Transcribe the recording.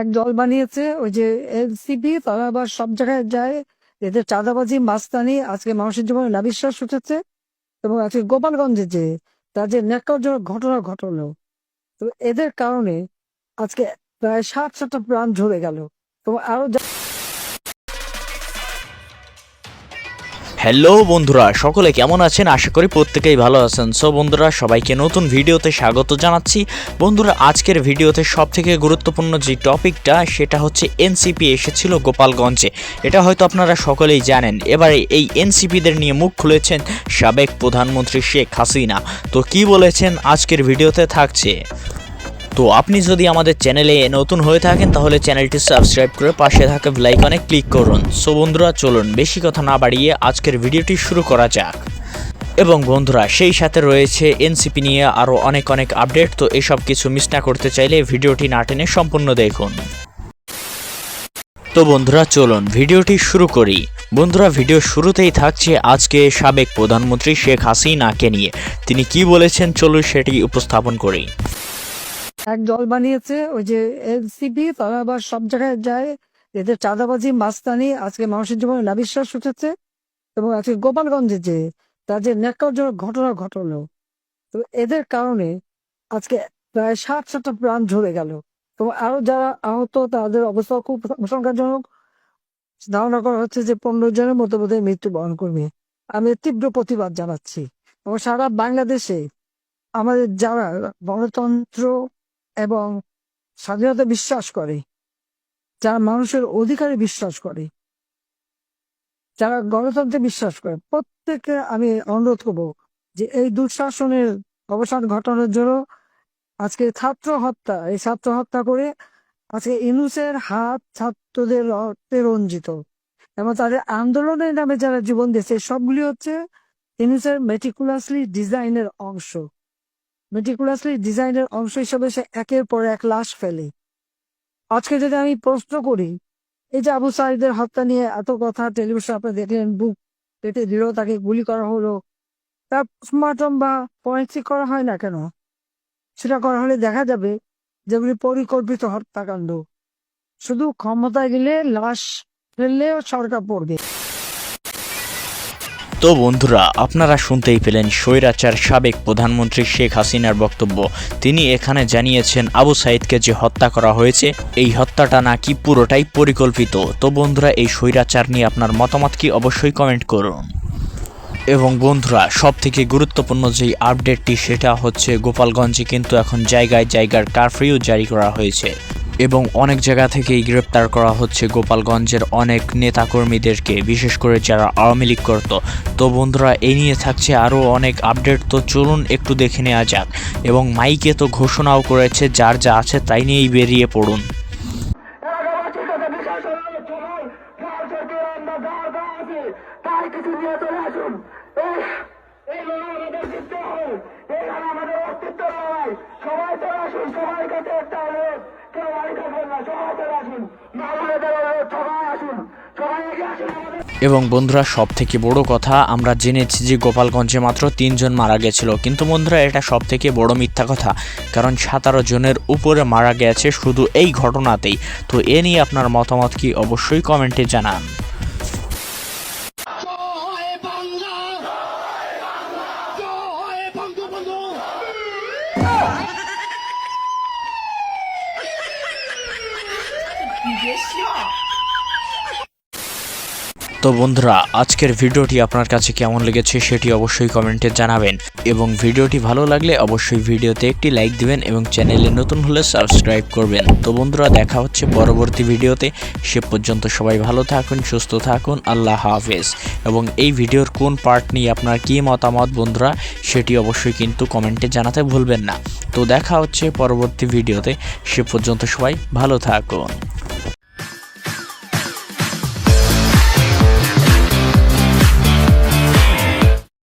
এক দল বানিয়েছে ওই যে এনসিপি, তারা আবার সব জায়গায় যায়। এদের চাঁদাবাজি মাস্তানি আজকে মানুষের জীবনে নাবিশ্বাস উঠেছে। এবং আজকে গোপালগঞ্জে যে তার যে ন্যাক্কারজনক ঘটনা ঘটলো, তো এদের কারণে আজকে প্রায় 7-7টা প্রাণ ঝরে গেল। তো আরো হ্যালো বন্ধুরা, সকলে কেমন আছেন? আশা করি প্রত্যেকেই ভালো আছেন। সো বন্ধুরা, সবাইকে নতুন ভিডিওতে স্বাগত জানাচ্ছি। বন্ধুরা, আজকের ভিডিওতে সবথেকে গুরুত্বপূর্ণ যে টপিকটা সেটা হচ্ছে এনসিপি এসেছিল গোপালগঞ্জে। এটা হয়তো আপনারা সকলেই জানেন। এবারে এই এনসিপিদের নিয়ে মুখ খুলেছেন সাবেক প্রধানমন্ত্রী শেখ হাসিনা। তো কি বলেছেন আজকের ভিডিওতে থাকছে। তো আপনি যদি আমাদের চ্যানেলে নতুন হয়ে থাকেন তাহলে চ্যানেলটি সাবস্ক্রাইব করে পাশে থাকা বেল আইকনে ক্লিক করুন। সো বন্ধুরা, চলুন বেশি কথা না বাড়িয়ে আজকের ভিডিওটি শুরু করা যাক। এবং বন্ধুরা, সেই সাথে রয়েছে এনসিপি নিয়ে আরও অনেক আপডেট। তো এসব কিছু মিস না করতে চাইলে ভিডিওটি না টেনে সম্পূর্ণ দেখুন। তো বন্ধুরা, চলুন ভিডিওটি শুরু করি। বন্ধুরা, ভিডিও শুরুতেই থাকছে আজকে সাবেক প্রধানমন্ত্রী শেখ হাসিনাকে নিয়ে। তিনি কি বলেছেন চলুন সেটি উপস্থাপন করি। এক দল বানিয়েছে ওই যে এনসিপি, তারা আবার সব জায়গায় যায়। এদের চাঁদাবাজি মাস্তানি আজকে মানুষের জীবনে নাবিশ্বাস উঠেছে। এবং আজকে গোপালগঞ্জে যে তার যে ন্যাক্কারজনক ঘটনা ঘটলো, তো এদের কারণে আজকে প্রায় 7-7টা প্রাণ ঝরে গেল। তো আরো যারা আহত তাদের অবস্থা খুব আশঙ্কাজনক। ধারণা করা হচ্ছে যে 15 জনের মতো বোধহয় মৃত্যুবরণ করবে। আমি তীব্র প্রতিবাদ জানাচ্ছি। এবং সারা বাংলাদেশে আমাদের যারা গণতন্ত্র এবং স্বাধীনতা বিশ্বাস করে, যারা মানুষের অধিকারে বিশ্বাস করে, যারা গণতন্ত্রে বিশ্বাস করে, প্রত্যেককে আমি অনুরোধ করবো যে এই দুঃশাসনের অবসান ঘটানোর জন্য আজকে এই ছাত্র হত্যা করে আজকে ইউনূসের হাত ছাত্রদের রক্তে রঞ্জিত এবং তাদের আন্দোলনের নামে যারা জীবন দিয়েছে সবগুলি হচ্ছে ইউনূসের মেটিকুলাসলি ডিজাইনের অংশ হিসেবে সে একের পর এক লাশ ফেলে। আজকে যদি আমি প্রশ্ন করি, এই যে আবু সাঈদের হত্যা নিয়ে এত কথা টেলিভিশন আপনি দেখলেন, বুক পেটে দিল, তাকে গুলি করা হলো, তার পোস্টমর্টম বা ফরেনসিক করা হয় না কেন? সেটা করা হলে দেখা যাবে যেগুলি পরিকল্পিত হত্যাকাণ্ড। শুধু ক্ষমতায় গেলে লাশ ফেললেও সরকার পড়বে। তো বন্ধুরা, আপনারা শুনতেই পেলেন স্বৈরাচার সাবেক প্রধানমন্ত্রী শেখ হাসিনার বক্তব্য। তিনি এখানে জানিয়েছেন আবু সাঈদকে যে হত্যা করা হয়েছে এই হত্যাটা নাকি পুরোটাই পরিকল্পিত। তো বন্ধুরা, এই স্বৈরাচার নিয়ে আপনার মতামত কি অবশ্যই কমেন্ট করুন। এবং বন্ধুরা, সব থেকে গুরুত্বপূর্ণ যেই আপডেটটি সেটা হচ্ছে গোপালগঞ্জে কিন্তু এখন জায়গায় কারফিউ জারি করা হয়েছে এবং অনেক জায়গা থেকেই গ্রেপ্তার করা হচ্ছে গোপালগঞ্জের অনেক নেতাকর্মীদেরকে, বিশেষ করে যারা আওয়ামী লীগ করত। তো বন্ধুরা, এই নিয়ে থাকছে আরও অনেক আপডেট। তো চলুন একটু দেখে নেওয়া যাক। এবং মাইকে তো ঘোষণাও করেছে, যার যা আছে তাই নিয়েই বেরিয়ে পড়ুন। এবং বন্ধুরা, সব থেকে বড় কথা, আমরা জেনেছি যে গোপালগঞ্জে মাত্র 3 জন মারা গেছিল, কিন্তু বন্ধুরা এটা সব থেকে বড় মিথ্যা কথা। কারণ 17 জনের উপরে মারা গেছে শুধু এই ঘটনাতেই। তো এ নিয়ে আপনার মতামত কি অবশ্যই কমেন্টে জানান। তো বন্ধুরা, আজকের ভিডিওটি আপনার কাছে কেমন লেগেছে সেটি অবশ্যই কমেন্টে জানাবেন। এবং ভিডিওটি ভালো লাগলে অবশ্যই ভিডিওতে একটি লাইক দিবেন এবং চ্যানেলে নতুন হলে সাবস্ক্রাইব করবেন। তো বন্ধুরা, দেখা হচ্ছে পরবর্তী ভিডিওতে। সে পর্যন্ত সবাই ভালো থাকুন, সুস্থ থাকুন। আল্লাহ হাফেজ। এবং এই ভিডিওর কোন পার্ট নিয়ে আপনার কী মতামত বন্ধুরা সেটি অবশ্যই কিন্তু কমেন্টে জানাতে ভুলবেন না। তো দেখা হচ্ছে পরবর্তী ভিডিওতে। সে পর্যন্ত সবাই ভালো থাকুন।